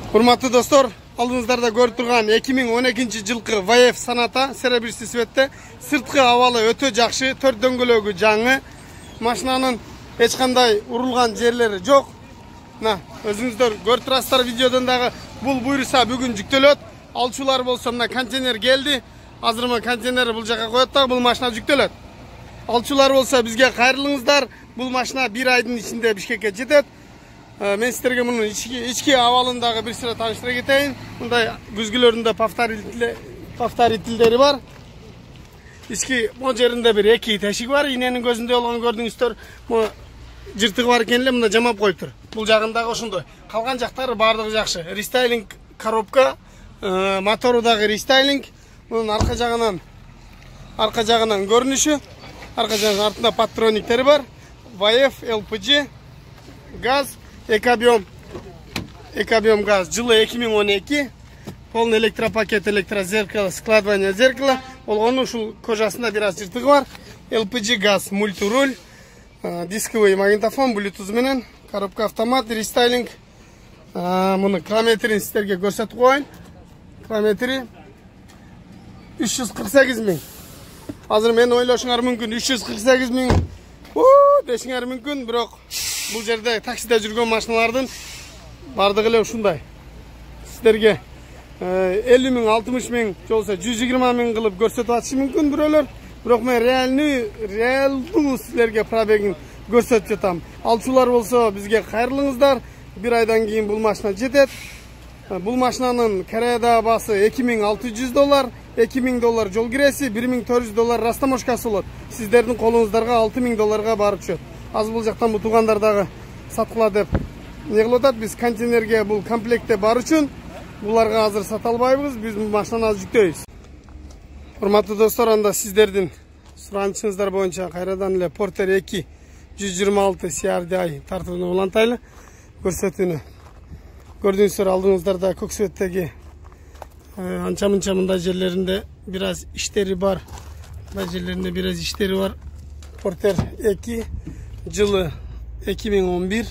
Урматтуу достор, алдыңыздарда көрүп турган 2012 жылкы ВАЕФ Саната серебристи светте сырткы абалы өтө жакшы, 4 дөңгөлөгү жаңы. Машинанын эч кандай урулган жерлери жок. Мына өзүңүздөр көрүп турасыздар видеодон дагы. Бул буйруса бүгүн жүктөлөт. Алчулар болсо мына контейнер келди. Азыр мына контейнери бул жака коет дагы, бул машина жүктөлөт. Алчулар болсо бизге кайрылыңыздар. Бул машина 1 айдын ичинде Бишкекке жетет. Мен сіздерге мұның ички авалындағы бір сыра таныштыра кетейін. Мұндай күзгілерінде повторительдері бар. Ички бұл жерінде бір 2 тәшік бар. Иненің көзінде олғаны көрдіңіздер. Жыртығы бар екенле мұнда жамап қойып тұр. Бұл жағындағы ошондой. Қалған жақтары бардығы жақшы. Рестайлинг коробка, моторудағы рестайлинг. Бұның арқа жағынан көрініші. Арқа жағынан артында патрониктері бар. ВАЕФ, ЛПГ, газ. Экобъем газ, жылы 2012, полный электропакет, электрозеркало, складывание зеркала. Олғаны ушул кожасында бираз жыртыгы бар. ЛПГ газ, мультируль, дисковый магнитофон, Bluetooth менен, коробка автомат, рестайлинг. Муну километрин сіздерге көрсөтүп коеюн. Километри 348 000. Азыр мен ойлошуңар мүмкүн 348 000 дешиңер мүмкүн, бирок бұл жерде таксиде жүрген машиналардың бардығы эле ушундай. Сіздерге 50 000, 60 000, жолса 120 000 кылып көрсөтүп атышы мүмкүн бирөөлөр. Бирок мен реалдуу сіздерге пробегин көрсөтүп жатам. Алчулар болсо бизге кайрылыңыздар. 1 айдан кийин бул машина жетет. Бул машинанын Кореяда басы $2600, $2000 жол киреси, $1400 растаможкасы болот. Сиздердин колуңуздарга $6000 барып түшөт. Аз бұл жақтан бұл туғандардағы сатқыла деп не қылып атат. Біз контейнерге бұл комплектте бар үшін бұларға азыр сата албайбыз. Біз бұл машинаны аз жүктейбіз. Урматтуу достор, анда сіздердің суранышыңыздар боюнча кайрадан эле Porter 2 126 CRDI тартыбын улантайлы көрсөтүүнү көрдүңүздөр. Алдыңыздарда көк светтеги анча-мынча мындай жерлеринде бир аз иштери бар. Мындай жерлеринде бир аз иштери бар. Porter 2 жылы 2011,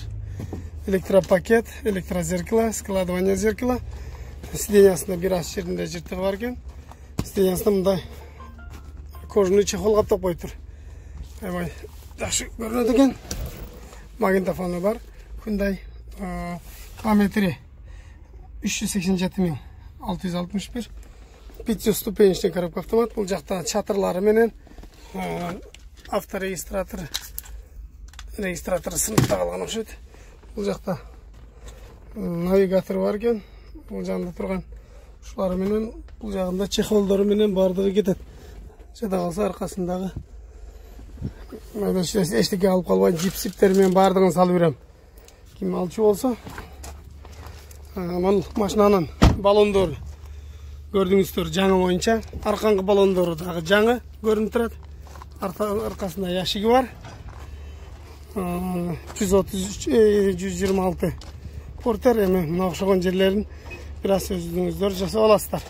электропакет, электрозеркало, складывание зеркала. Сиденьясында бир аз жеринде жыртыгы бар экен. Сиденьясында мындай кожаный чехол каптап коюптур. Аябай жакшы көрүнөт экен. Магнитофону бар. Мындай километри 387 661. 5-ступенечный коробка автомат. Бул жакта чатырлары менен авторегистратор сыныпта қалған окшойт. Бұл жақта навигатор бар екен. Бұл жағында тұрған ушулары менен, бұл жағында чехолдары менен бардығы кетет. Жада қалса арқасындағы эчтеке алып қалбайын, жип-сиптер менен бардығын салып берем. Ким алчу болса. Бұл машинанын баллондору көрдүңүздөр жаңы боюнча. Аркаңкы баллондору дагы жаңы көрүнүп турат. Аркасында яшиги бар. 126 Porter, эми мына окшогон жерлерин бир аз өзүңүздөр жасап аласыздар.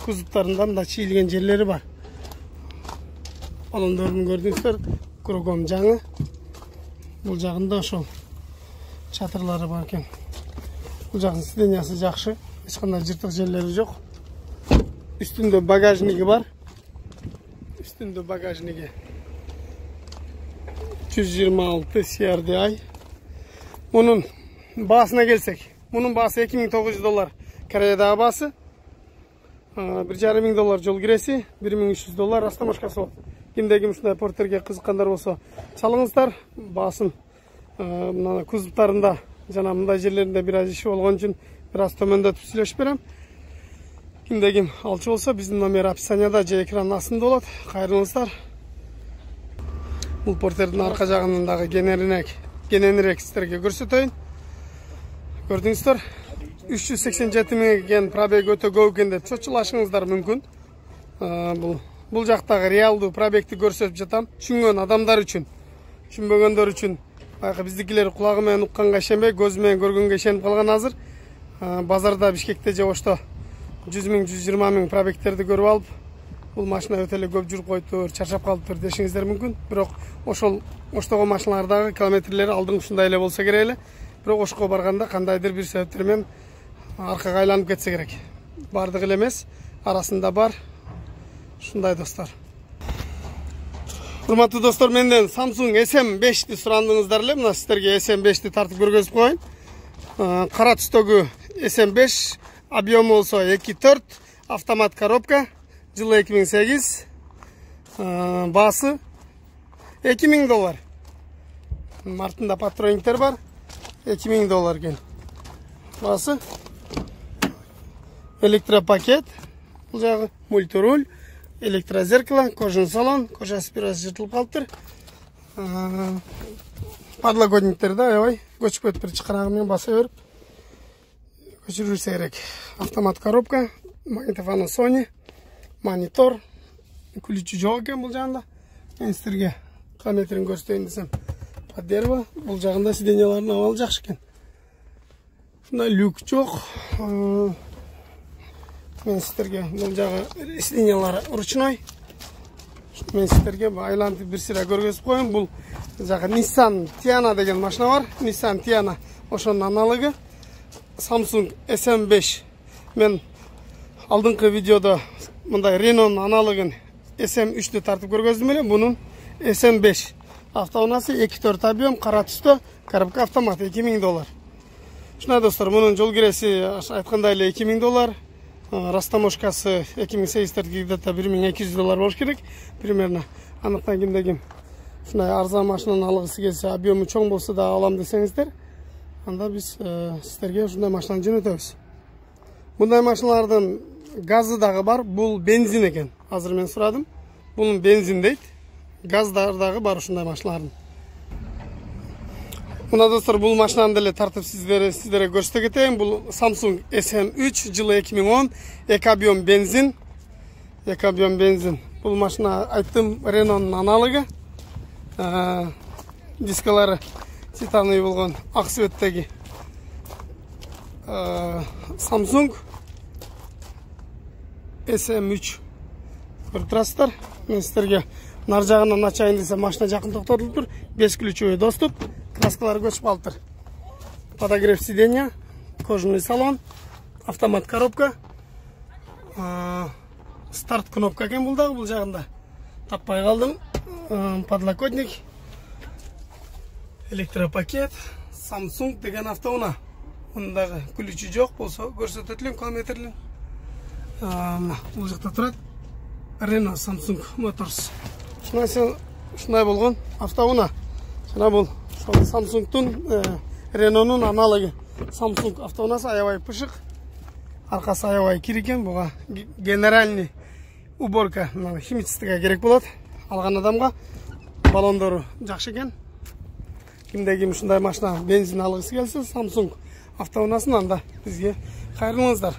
Кузуптарынан да чийилген жерлери бар. Баллондорун көрдүңүздөр, кругом жаңы. Бул жагында ошол чатырлары бар экен. Бул жагын сиденьясы жакшы, эч кандай жыртык жерлери жок. Үстүндө багажниги бар. Üstünde bagajnigi 126 CRDI. Bunun basına gelsek, bunun bası $2900 Koreyaдағы bası. $1,500 жол киреси, $1300 растаможкасы бар. Кимдеги ушундай Porterге кызыккандар болсо чалыңыздар. Басын мына кузуптарында жана мындай жерлеринде бир аз иши болгон үчүн бир аз төмөндөтүп сүйлөшүп берем. Кимдеги алчу болсо биздин номер описанияда же экранын астында болот. Кайрылыңыздар. Бул Porterдин арка жагынан дагы кененирээк сиздерге көрсөтөйүн. Көрдүңүздөр, 387 000 экен, пробег өтө көп экен деп чочулашыңыздар мүмкүн. Бул жактагы реалдуу пробегти көрсөтүп жатам. Түшүнгөн адамдар үчүн, түшүнбөгөндөр үчүн. Байкы биздикилер кулагы менен укканга ишенбей, көзү менен көргөнгө ишенип калган азыр. Базарда Бишкекте же Ошто 100 000, 120 000 пробегтерди көрүп алып, бул машина өтө эле көп жүрүп коюптур, чарчап калыптыр дешиңиздер мүмкүн. Бирок ошол Оштогу машиналардагы километрлери алдың ушундай эле болсо керек эле. Бирок Ошко барганда кандайдыр бир себептер менен аркага айланып кетсе керек. Бардыгы эле эмес, арасында бар. Ушундай достор. Урматтуу достор, менден Samsung SM5-ти сурандыңыздар эле. Мына сиздерге SM5-ти тартып көргөзүп коеюн. Кара түстөгү SM5, объему болсо 2.4, автомат коробка, жылы 2008, баасы $2000. Артында патрониктер бар, $2000 экен. Баасы электропакет, бул жагы мультируль, электрозеркало, кожаный салон, кожасы бир аз жыртылып калыптыр. Подлокотниктерди аябай көчүп кетиптир, чыканагы менен баса берип көчүрүлсө керек. Автомат коробка, магнитофону Sony, монитор, ключи жок экен бул жагында. Мен сиздерге камераны көрсөтөйүн десем, под дерево, бул жагында сиденьялардын абалы жакшы экен. Ушундай люк жок. Мен сиздерге бул жагы сиденьялары ручной. Мен сиздерге айлантып бир сыра көргөзүп коеюн. Бул жагы Nissan Tiana деген машина бар. Nissan Tiana ошонун аналогу. Samsung SM5. Мен алдыңкы видеодо мындай Renault'ун аналогун SM3-тү тартып көргөздүм эле. Бунун SM5. Автоунасы 2.4 объем, кара түстө, коробка автомат, $2000. Ушундай достор, мунун жол киреси айткандай эле $2000. Растаможкасы 2008 где-то $1200 болуш керек. Примерно. Анықтан кимде-ким ушундай арзан машинаны алгысы келсе, объему чоң болсо да алам десеңиздер, анда биз сиздерге ушундай машинаны жөнөтөбүз. Мындай машиналардын газы дагы бар. Бул бензин экен. Азыр мен сурадым. Бунун бензин дейт. Газдар дагы бар ушундай машиналардын. Мына достор, бул машинаны деле тартып сиздерге көрсөтө кетейин. Бул Samsung SM3, жылы 2010, эки объем бензин. Эки объем бензин. Бул машина айттым Renault'ун аналогу. Дискалары титановый болгон ак цветтеги Samsung SM3. Көрүп турасыздар. Мен сиздерге нар жагынан ачайын десе, машина жакын токтотулуптур. 5 ключевой доступ. Краскалары көчүп калыптыр. Подогрев сиденья, кожаный салон, автомат коробка, старт кнопка экен бул дагы, бул жагында таппай калдым. Подлокотник, электропакет, Samsung деген автоуна. Мындагы ключи жок болсо көрсөтөт элем, километрлин. Бул жакта турат Renault Samsung Motors. Ушундай болгон автоуна. Жана бул Samsung'тун Renault'ун аналогу. Samsung автоунасы аябай пышык. Аркасы аябай кир экен. Буга генеральный уборка, химическийга керек болот. Алган адамга баллондору жакшы экен. Кимде-ким ушундай машина бензин алгысы келсе, Samsung автоунасын анда бизге кайрылыңыздар.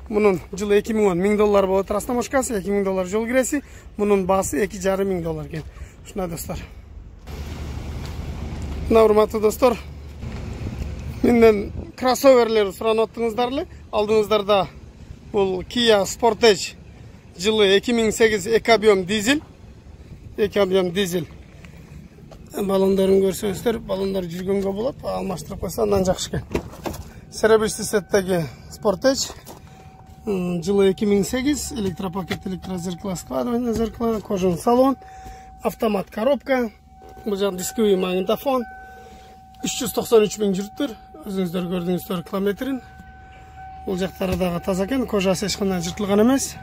Мунун жылы 2010, $1000 болот растаможкасы, $2000 жол киреси. Мунун баасы $2500 экен. Ушундай достор. Мына урматтуу достор, менден кроссоверлер суранып аттыңыздар эле. Алдыңыздарда бул Kia Sportage жылы 2008 эки объем дизель. Эки объем дизель. Баллондорун көрсөңүздөр, баллондор жүргөнгө болот, алмаштырып койсо андан жакшы экен. Серебристый цветтеги Sportage жылы 2008, электропакет, электрозеркало, складывание зеркала, кожаный салон, автомат коробка. Бул жак дисковый магнитофон. 393 000 жүрүптүр. Өзүңүздөр көрдүңүздөр километрин. Бул жактары дагы таза экен, кожасы эч кандай жыртылган эмес.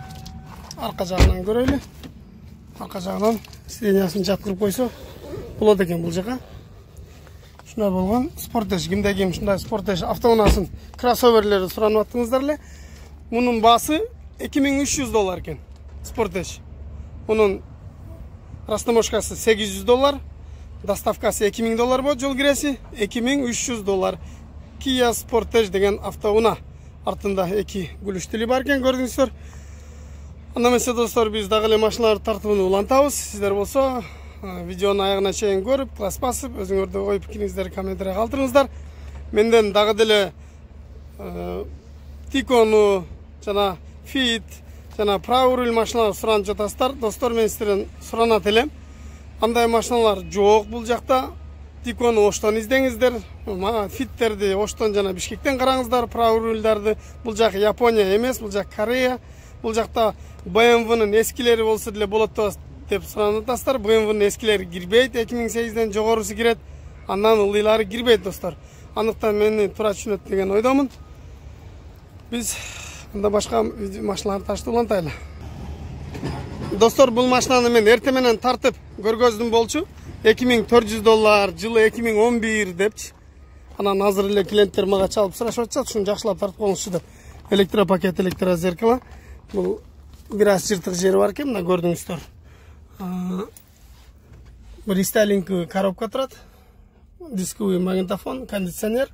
Арка жагынан көрөлү. Арка жагынан сиденьясын жаткырып койсо болот экен бул жака. Ушундай болгон Sportage. Кимде-ким ушундай Sportage автоунасын кроссоверлери суранып аттыңыздар эле. Мунун баасы $2300 экен. Sportage. Мунун растаможкасы $800, доставкасы $2000 болот, жол киреси $2300. Kia Sportage деген автоуна. Артында эки гүлүш тили бар экен, көрдүңүздөр. Анда эмесе достор, биз дагы эле машиналарды тартууну улантабыз. Сиздер болсо видеонун аягына чейин көрүп, класс басып, өзүңөрдө ой пикириңиздерди комментарийге калтырыңыздар. Менден дагы деле Tiko'ну жана Fit жана Praurul машиналар суранып жатасыздар. Достор, мен сиздерден суранат элем. Андай машиналар жок бул жакта. Тикону Оштон издеңиздер. Фиттерди Оштон жана Бишкектен караңыздар. Праурулдарды. Бул жак Япония эмес, бул жак Корея. Бул жакта BMW-нын эскилери болсо деле болот деп суранып атасыздар. BMW-нын эскилери кирбейт, 2008ден жогорусу кирет. Андан ылдыйлары кирбейт, достор. Андыктан мени туура түшүнөт деген ойдомун. Биз мында башка машиналарды ташып улантайлы. Достор, бул машинаны мен эрте менен тартып көргөздүм болчу. $2400, жылы 2011 депчи. Анан азыр эле клиенттер мага чалып сурашып атышат, ушуну жакшылап тартып коюңузчу деп. Электропакет, электрозеркало. Бул бир аз жыртык жери бар экен, мына көрдүңүздөр. Бир рестайлинг коробка турат. Дисковый магнитофон, кондиционер.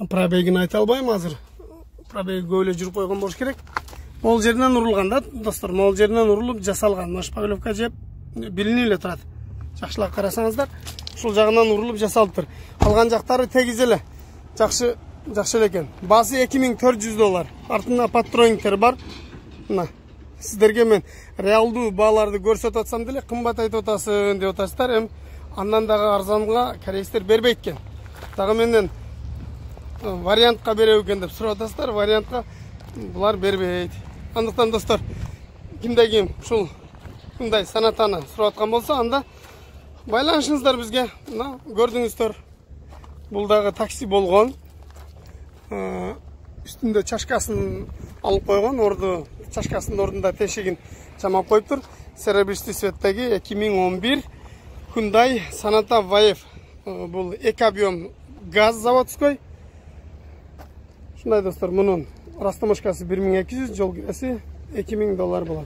Пробегин айта албайм азыр. Пробеги көп эле жүрүп койгон болуш керек. Могул жеринен урулган да, достор. Могул жеринен урулуп жасалган. Шпаглевка жеп билинип эле турат. Жакшылап карасаңыздар, ушул жагынан урулуп жасалыптыр. Калган жактары тегиз эле. Жакшы эле экен. Баасы $2400. Артында патрониктер бар. Мына сиздерге мен реалдуу бааларды көрсөтүп атсам деле кымбат айтып атасың деп атасыздар. Эми андан дагы арзанга корейстер бербейт экен. Дагы менден вариантка береби экен деп сурап атасыздар. Вариантка булар бербейт. Андыктан достор, кимде ким ушул мындай санатаны сурап аткан болсо, анда байланышыңыздар бизге. Мына көрдүңүздөр. Бул дагы такси болгон. Үстүндө чашкасын алып койгон, орду чашкасынын ордунда тешигин жамап коюптур. Серебристый цветтеги 2011 Hyundai Sonata Wave. Бул эки объем газ заводской. Ушундай достор, мунун растаможкасы $1200, жол киреси $2000 болот.